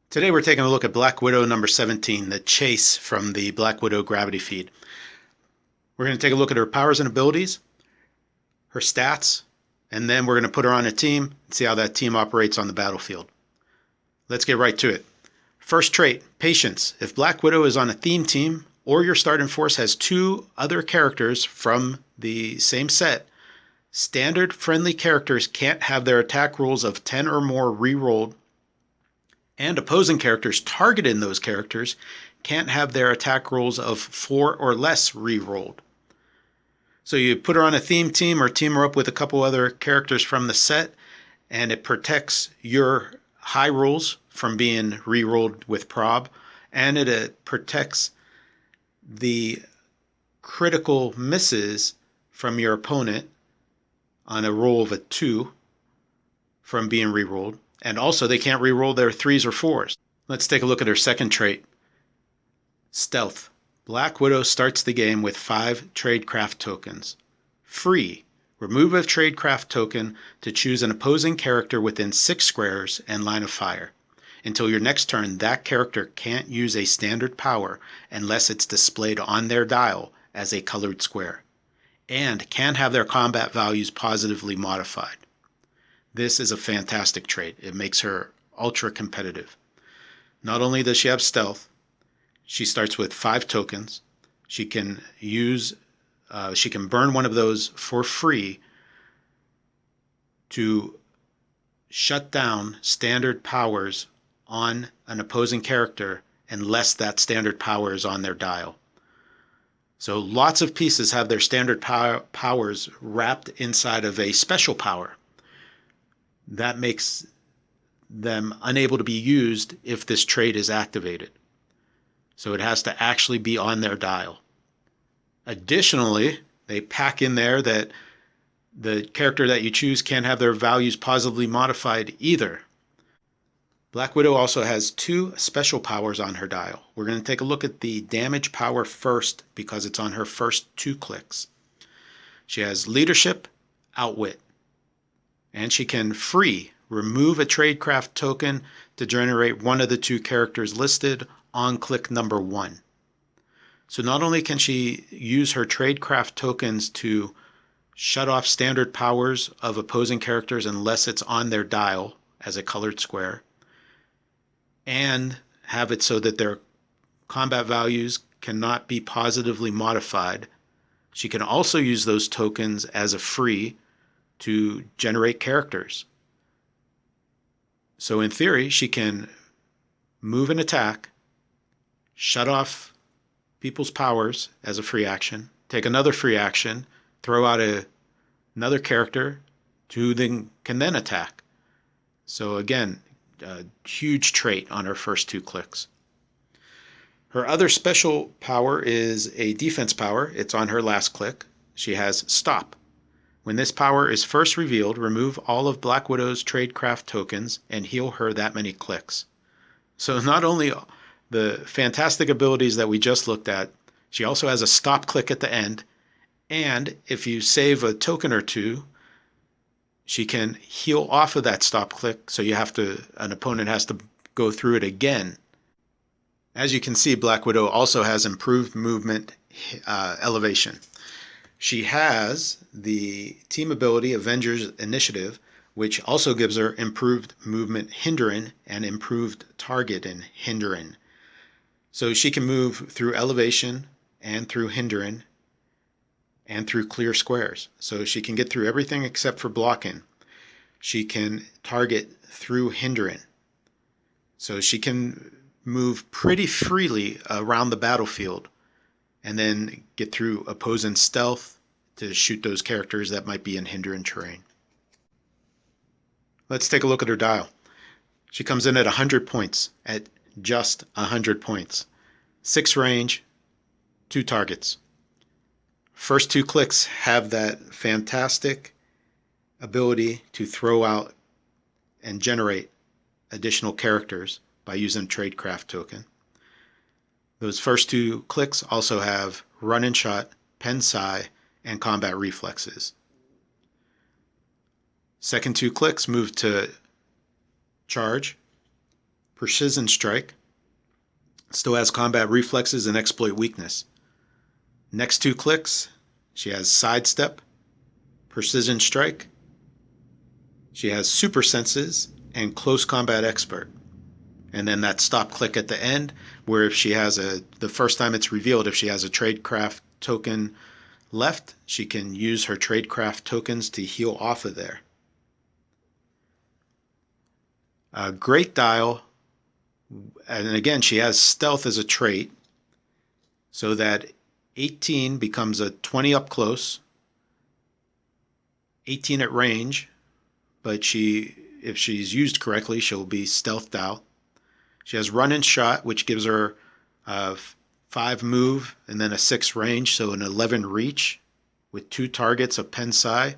Today we're taking a look at Black Widow number 17, the Chase from the Black Widow Gravity Feed. We're going to take a look at her powers and abilities, her stats, and then we're going to put her on a team and see how that team operates on the battlefield. Let's get right to it. First trait, patience. If Black Widow is on a theme team or your starting force has two other characters from the same set, standard friendly characters can't have their attack rolls of 10 or more re-rolled, and opposing characters targeted in those characters can't have their attack rolls of 4 or less re-rolled. So you put her on a theme team or team her up with a couple other characters from the set, and it protects your high rolls from being re-rolled with prob, and it protects the critical misses from your opponent on a roll of a 2 from being re-rolled. And also, they can't re-roll their 3s or 4s. Let's take a look at her second trait. Stealth. Black Widow starts the game with 5 tradecraft tokens. Free. Remove a tradecraft token to choose an opposing character within 6 squares and line of fire. Until your next turn, that character can't use a standard power unless it's displayed on their dial as a colored square, and can have their combat values positively modified. This is a fantastic trait. It makes her ultra competitive. Not only does she have stealth, she starts with 5 tokens. She can burn one of those for free to shut down standard powers on an opposing character unless that standard power is on their dial. So lots of pieces have their standard powers wrapped inside of a special power. That makes them unable to be used if this trait is activated. So it has to actually be on their dial. Additionally, they pack in there that the character that you choose can't have their values positively modified either. Black Widow also has 2 special powers on her dial. We're going to take a look at the damage power first because it's on her first 2 clicks. She has leadership, outwit. And she can remove a tradecraft token to generate one of the 2 characters listed on click number 1. So not only can she use her tradecraft tokens to shut off standard powers of opposing characters unless it's on their dial as a colored square, and have it so that their combat values cannot be positively modified, she can also use those tokens as a free to generate characters. So in theory, she can move an attack, shut off people's powers as a free action, take another free action, throw out another character who can then attack. So again, a huge trait on her first 2 clicks. Her other special power is a defense power. It's on her last click. She has Stop. When this power is first revealed, remove all of Black Widow's tradecraft tokens and heal her that many clicks. So not only the fantastic abilities that we just looked at, she also has a stop click at the end, and if you save a token or 2, she can heal off of that stop click, so an opponent has to go through it again. As you can see, Black Widow also has improved movement elevation. She has the team ability Avengers Initiative, which also gives her improved movement hindering and improved target in hindering. So she can move through elevation and through hindering and through clear squares. So she can get through everything except for blocking. She can target through hindering. So she can move pretty freely around the battlefield and then get through opposing stealth to shoot those characters that might be in hindering terrain. Let's take a look at her dial. She comes in at 100 points, at just 100 points. 6 range, 2 targets. First 2 clicks have that fantastic ability to throw out and generate additional characters by using tradecraft token. Those first 2 clicks also have run and shot, pen psi, and combat reflexes. Second 2 clicks move to charge, precision strike. Still has combat reflexes and exploit weakness. Next 2 clicks, she has sidestep, precision strike. She has super senses and close combat expert. And then that stop click at the end, where if she has the first time it's revealed, if she has a tradecraft token left, she can use her tradecraft tokens to heal off of there. Great dial, and again she has stealth as a trait, so that 18 becomes a 20 up close, 18 at range, but if she's used correctly, she'll be stealthed out. She has run and shot, which gives her 5 move and then a 6 range, so an 11 reach with 2 targets of pen psi.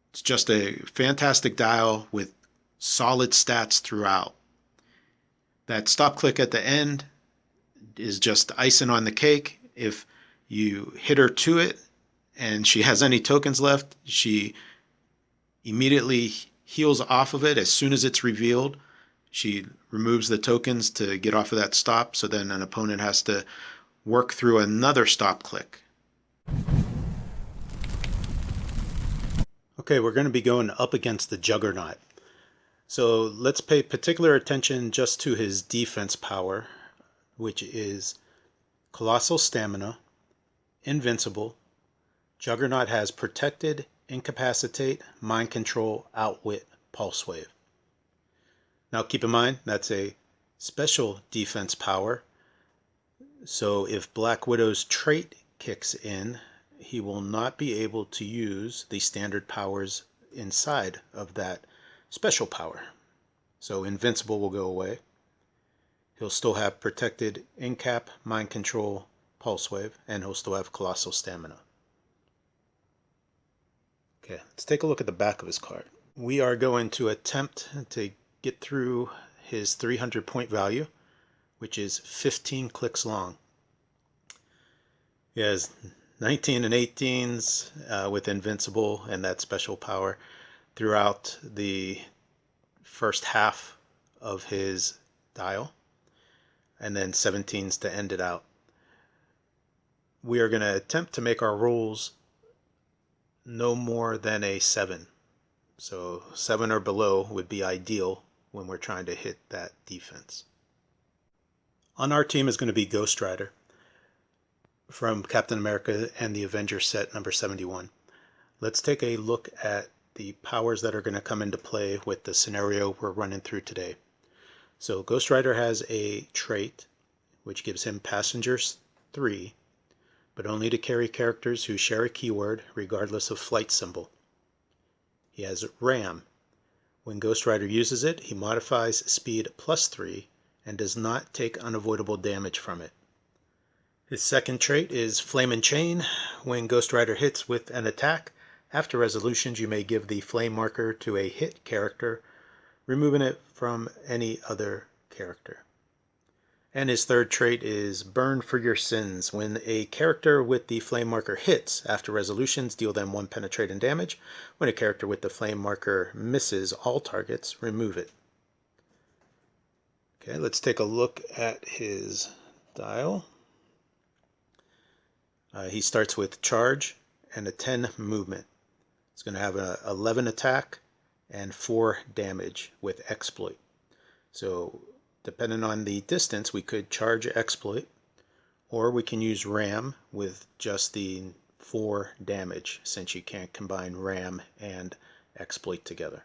It's just a fantastic dial with solid stats throughout. That stop click at the end is just icing on the cake. If you hit her to it and she has any tokens left, she immediately heals off of it as soon as it's revealed. She removes the tokens to get off of that stop, so then an opponent has to work through another stop click. Okay, we're going to be going up against the Juggernaut. So let's pay particular attention just to his defense power, which is Colossal Stamina, Invincible. Juggernaut has Protected, Incapacitate, Mind Control, Outwit, Pulse Wave. Now keep in mind, that's a special defense power. So if Black Widow's trait kicks in, he will not be able to use the standard powers inside of that special power. So Invincible will go away. He'll still have Protected, Incap, Mind Control, Pulse Wave, and he'll still have Colossal Stamina. Okay, let's take a look at the back of his card. We are going to attempt to get through his 300 point value, which is 15 clicks long. He has 19 and 18s with Invincible and that special power throughout the first half of his dial, and then 17s to end it out. We are going to attempt to make our rolls no more than a 7. So 7 or below would be ideal when we're trying to hit that defense. On our team is going to be Ghost Rider from Captain America and the Avengers set number 71. Let's take a look at the powers that are going to come into play with the scenario we're running through today. So Ghost Rider has a trait which gives him Passengers 3, but only to carry characters who share a keyword regardless of flight symbol. He has Ram. When Ghost Rider uses it, he modifies speed +3 and does not take unavoidable damage from it. His second trait is Flame and Chain. When Ghost Rider hits with an attack, after resolutions you may give the flame marker to a hit character, removing it from any other character. And his third trait is Burn for Your Sins. When a character with the flame marker hits, after resolutions deal them 1 penetrating damage. When a character with the flame marker misses all targets, remove it. Okay, let's take a look at his dial. He starts with Charge and a 10 movement. He's going to have an 11 attack and 4 damage with Exploit. So depending on the distance, we could charge Exploit, or we can use Ram with just the 4 damage, since you can't combine Ram and Exploit together.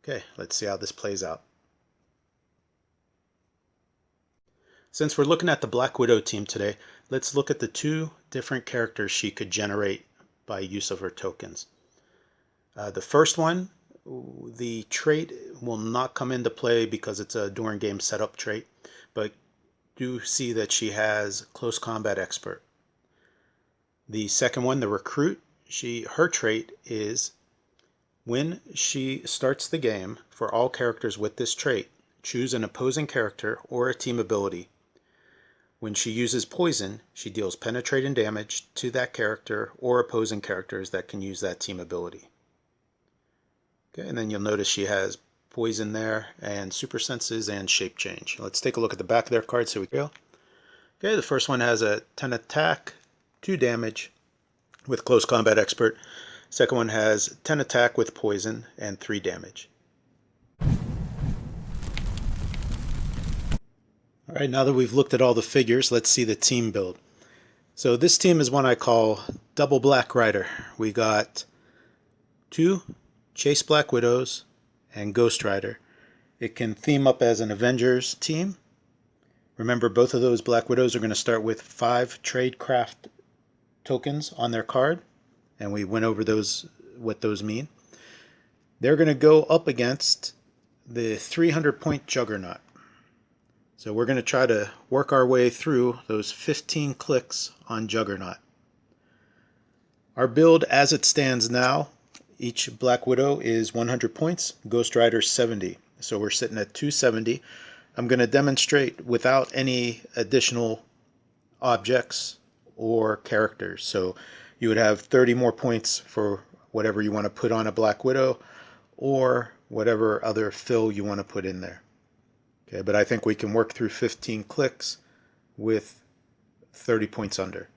Okay, let's see how this plays out. Since we're looking at the Black Widow team today, let's look at the 2 different characters she could generate by use of her tokens. The first one, the trait will not come into play because it's a during game setup trait, but do see that she has Close Combat Expert. The second one, the Recruit, her trait is when she starts the game, for all characters with this trait, choose an opposing character or a team ability. When she uses Poison, she deals penetrating damage to that character or opposing characters that can use that team ability. Okay, and then you'll notice she has poison there, and super senses and shape change. Let's take a look at the back of their cards so we go. Okay, the first one has a 10 attack, 2 damage with close combat expert. Second one has 10 attack with poison and 3 damage. Alright, now that we've looked at all the figures, let's see the team build. So this team is one I call Double Black Rider. We got 2 Chase Black Widows and Ghost Rider. It can theme up as an Avengers team. Remember, both of those Black Widows are going to start with 5 Tradecraft tokens on their card, and we went over those, what those mean. They're going to go up against the 300-point Juggernaut. So we're going to try to work our way through those 15 clicks on Juggernaut. Our build as it stands now, each Black Widow is 100 points, Ghost Rider 70. So we're sitting at 270. I'm going to demonstrate without any additional objects or characters. So you would have 30 more points for whatever you want to put on a Black Widow or whatever other fill you want to put in there. Okay, but I think we can work through 15 clicks with 30 points under.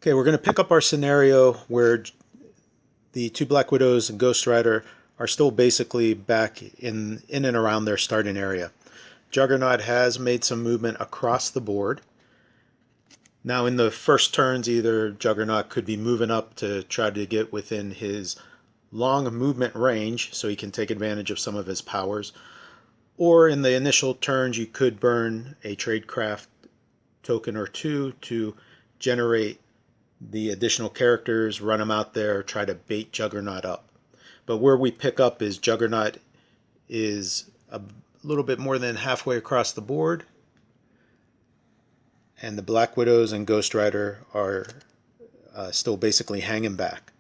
Okay, we're going to pick up our scenario where the 2 Black Widows and Ghost Rider are still basically back in and around their starting area. Juggernaut has made some movement across the board. Now in the first turns, either Juggernaut could be moving up to try to get within his long movement range so he can take advantage of some of his powers, or in the initial turns you could burn a Tradecraft token or 2 to generate the additional characters, run them out there, try to bait Juggernaut up. But where we pick up is Juggernaut is a little bit more than halfway across the board, and the Black Widows and Ghost Rider are still basically hanging back.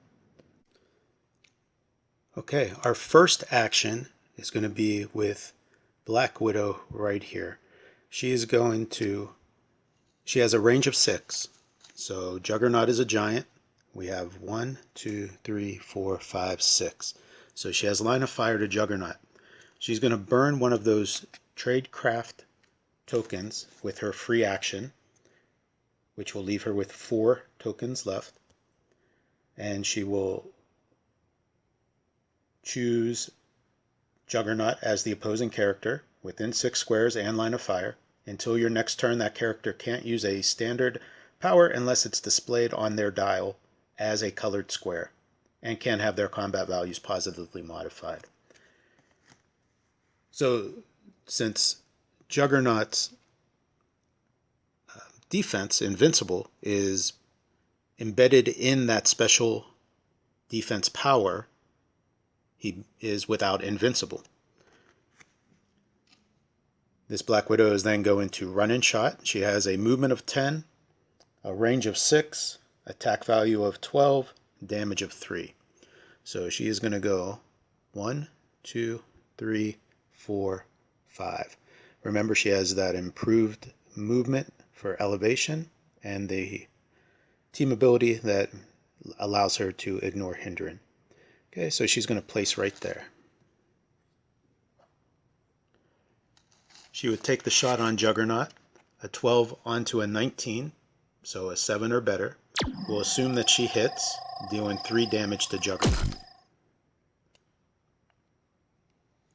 Okay, our first action is going to be with Black Widow right here. She has a range of 6. So Juggernaut is a giant. We have 1, 2, 3, 4, 5, 6. So she has line of fire to Juggernaut. She's going to burn one of those Tradecraft tokens with her free action, which will leave her with 4 tokens left. And she will choose Juggernaut as the opposing character within 6 squares and line of fire. Until your next turn, that character can't use a standard power unless it's displayed on their dial as a colored square, and can have their combat values positively modified. So since Juggernaut's defense, Invincible, is embedded in that special defense power, he is without Invincible. This Black Widow is then going to run and shot. She has a movement of 10, a range of 6, attack value of 12, damage of 3. So she is going to go 1, 2, 3, 4, 5. Remember, she has that improved movement for elevation and the team ability that allows her to ignore hindering. Okay, so she's going to place right there. She would take the shot on Juggernaut, a 12 onto a 19, so a 7 or better. We'll assume that she hits, dealing 3 damage to Juggernaut.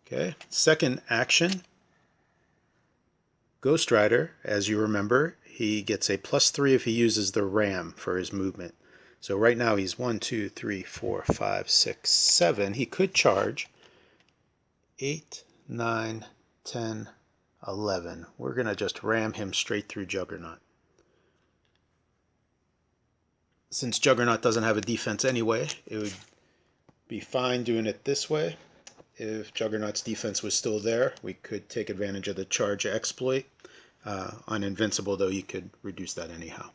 Okay, second action. Ghost Rider, as you remember, he gets a +3 if he uses the ram for his movement. So right now he's 1, 2, 3, 4, 5, 6, 7. He could charge 8, 9, 10, 11. We're going to just ram him straight through Juggernaut. Since Juggernaut doesn't have a defense anyway, it would be fine doing it this way. If Juggernaut's defense was still there, we could take advantage of the charge exploit. On Invincible, though, you could reduce that anyhow.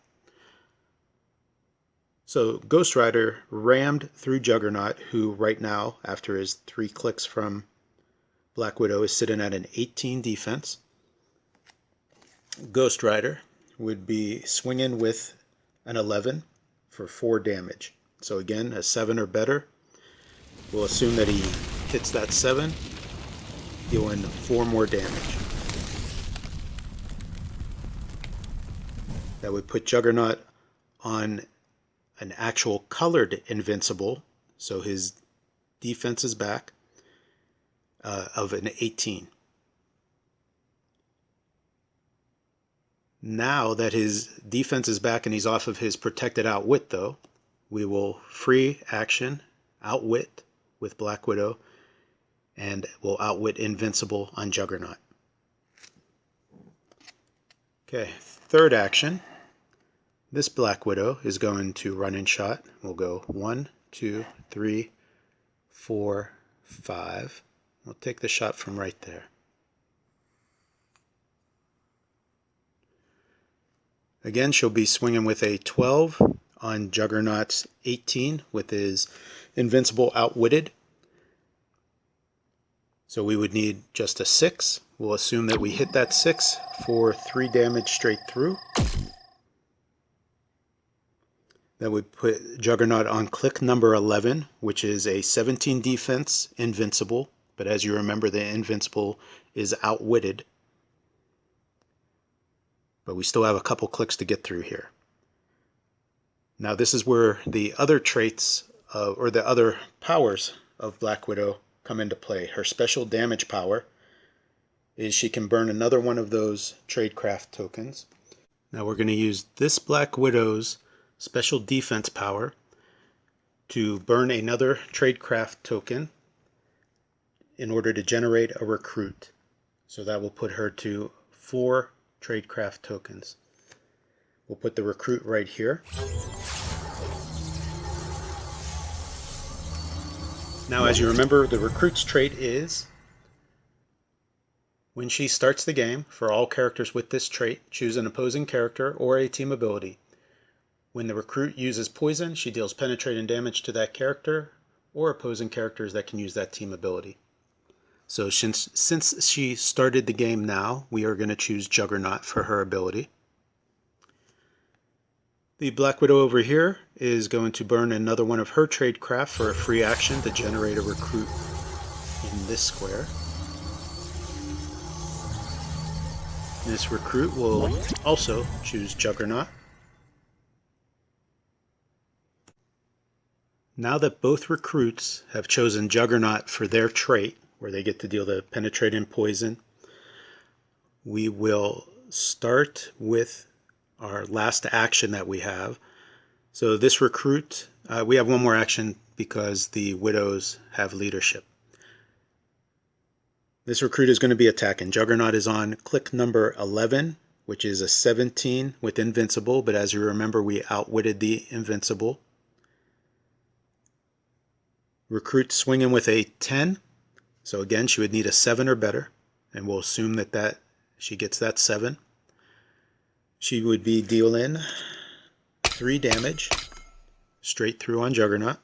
So Ghost Rider rammed through Juggernaut, who right now, after his 3 clicks from Black Widow, is sitting at an 18 defense. Ghost Rider would be swinging with an 11 for 4 damage. So again, a 7 or better. We'll assume that he hits that 7, dealing 4 more damage. That would put Juggernaut on an actual colored invincible, so his defense is back, of an 18. Now that his defense is back and he's off of his protected outwit though, we will free action outwit with Black Widow and will outwit invincible on Juggernaut. Okay, third action. This Black Widow is going to run and shot. We'll go 1, 2, 3, 4, 5. We'll take the shot from right there. Again, she'll be swinging with a 12 on Juggernaut's 18 with his invincible outwitted. So we would need just a 6. We'll assume that we hit that 6 for 3 damage straight through. That would put Juggernaut on click number 11, which is a 17 defense invincible. But as you remember, the invincible is outwitted. But we still have a couple clicks to get through here. Now this is where the other traits, or the other powers of Black Widow come into play. Her special damage power is she can burn another one of those tradecraft tokens. Now we're going to use this Black Widow's special defense power to burn another tradecraft token in order to generate a recruit. So that will put her to 4 tradecraft tokens. We'll put the recruit right here. Now as you remember, the recruit's trait is when she starts the game, for all characters with this trait, choose an opposing character or a team ability. When the recruit uses poison, she deals penetrating damage to that character or opposing characters that can use that team ability. So since she started the game now, we are going to choose Juggernaut for her ability. The Black Widow over here is going to burn another one of her tradecraft for a free action to generate a recruit in this square. This recruit will also choose Juggernaut. Now that both recruits have chosen Juggernaut for their trait, where they get to deal the penetrating poison, we will start with our last action that we have. So this recruit, we have one more action because the Widows have leadership. This recruit is going to be attacking. Juggernaut is on click number 11, which is a 17 with invincible, but as you remember, we outwitted the invincible. Recruit swinging with a 10, so again she would need a 7 or better, and we'll assume that she gets that 7. She would be dealing 3 damage straight through on Juggernaut,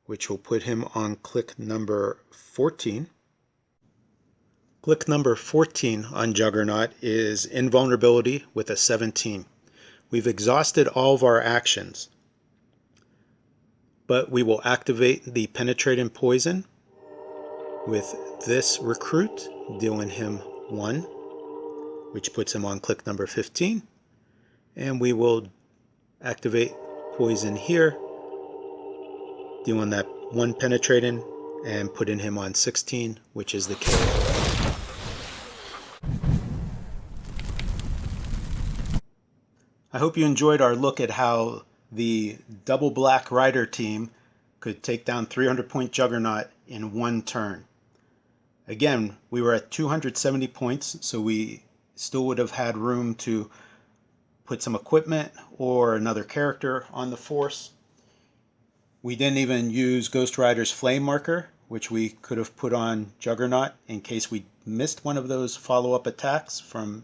which will put him on click number 14. Click number 14 on Juggernaut is invulnerability with a 17. We've exhausted all of our actions, but we will activate the penetrating poison with this recruit, dealing him 1, which puts him on click number 15. And we will activate poison here, dealing that 1 penetrating and putting him on 16, which is the KO. I hope you enjoyed our look at how the double Black Rider team could take down 300-point Juggernaut in 1 turn. Again, we were at 270 points, so we still would have had room to put some equipment or another character on the force. We didn't even use Ghost Rider's flame marker, which we could have put on Juggernaut in case we missed one of those follow-up attacks from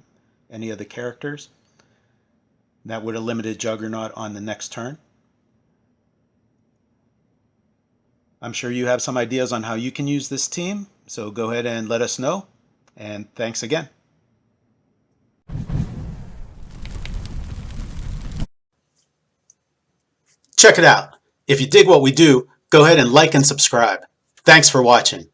any of the characters. That would have limited Juggernaut on the next turn. I'm sure you have some ideas on how you can use this team, so go ahead and let us know, and thanks again. Check it out. If you dig what we do, go ahead and like and subscribe. Thanks for watching.